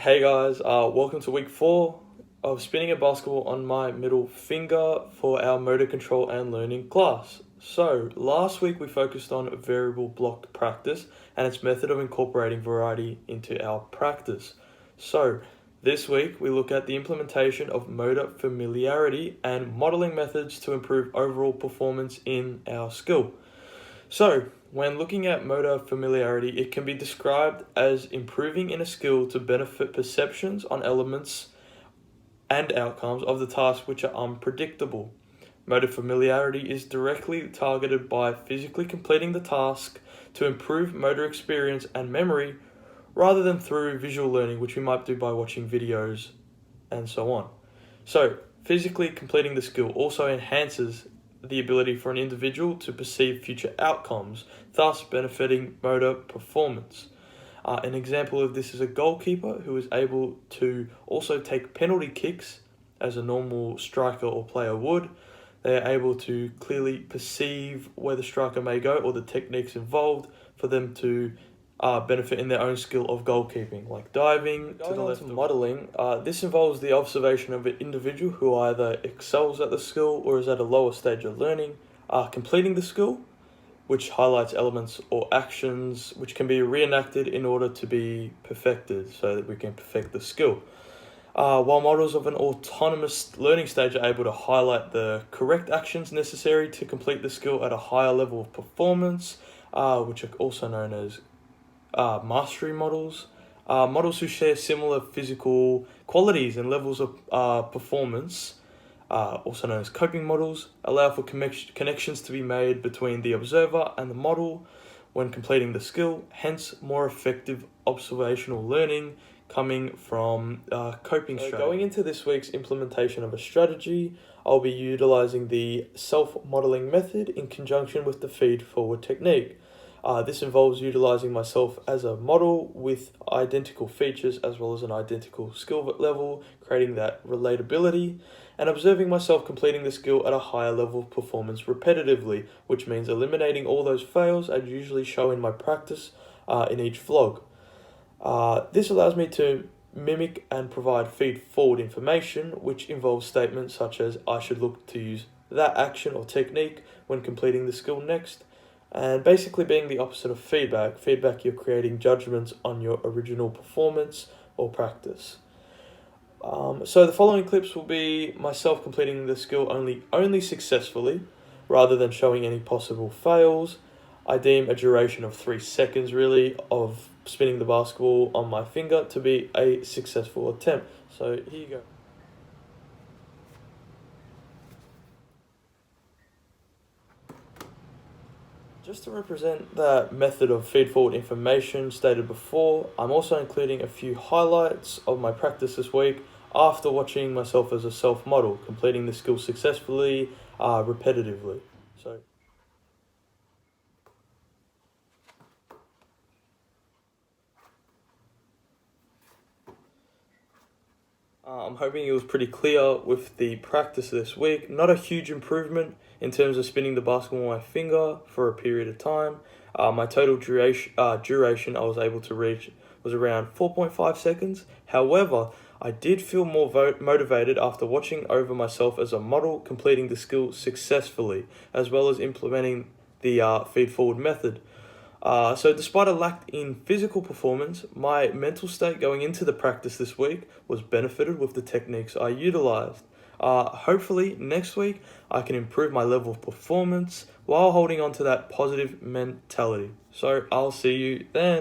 Hey guys, welcome to week 4 of spinning a basketball on my middle finger for our motor control and learning class. So, last week we focused on variable block practice and its method of incorporating variety into our practice. So, this week we look at the implementation of motor familiarity and modeling methods to improve overall performance in our skill. So, when looking at motor familiarity, it can be described as improving in a skill to benefit perceptions on elements and outcomes of the task which are unpredictable. Motor familiarity is directly targeted by physically completing the task to improve motor experience and memory rather than through visual learning, which we might do by watching videos and so on. So, physically completing the skill also enhances the ability for an individual to perceive future outcomes, thus benefiting motor performance. An example of this is a goalkeeper who is able to also take penalty kicks as a normal striker or player would. They are able to clearly perceive where the striker may go or the techniques involved for them to benefit in their own skill of goalkeeping, like diving. To the left, modeling. This involves the observation of an individual who either excels at the skill or is at a lower stage of learning, completing the skill, which highlights elements or actions which can be reenacted in order to be perfected so that we can perfect the skill. While models of an autonomous learning stage are able to highlight the correct actions necessary to complete the skill at a higher level of performance, which are also known as mastery models. Models who share similar physical qualities and levels of performance, also known as coping models, allow for connections to be made between the observer and the model when completing the skill, hence more effective observational learning coming from coping strategy. Going into this week's implementation of a strategy, I'll be utilizing the self-modeling method in conjunction with the feed-forward technique. This involves utilizing myself as a model with identical features as well as an identical skill level, creating that relatability, and observing myself completing the skill at a higher level of performance repetitively, which means eliminating all those fails I'd usually show in my practice in each vlog. This allows me to mimic and provide feed-forward information, which involves statements such as I should look to use that action or technique when completing the skill next. And basically being the opposite of feedback. Feedback, you're creating judgments on your original performance or practice. So the following clips will be myself completing the skill only successfully, rather than showing any possible fails. I deem a duration of 3 seconds really of spinning the basketball on my finger to be a successful attempt. So here you go. Just to represent that method of feed-forward information stated before, I'm also including a few highlights of my practice this week after watching myself as a self-model, completing the skill successfully, repetitively. So, I'm hoping it was pretty clear with the practice this week. Not a huge improvement in terms of spinning the basketball on my finger for a period of time. My total duration I was able to reach was around 4.5 seconds. However, I did feel more motivated after watching over myself as a model, completing the skill successfully, as well as implementing the feed-forward method. So despite a lack in physical performance, my mental state going into the practice this week was benefited with the techniques I utilized. Hopefully next week I can improve my level of performance while holding on to that positive mentality. So I'll see you then.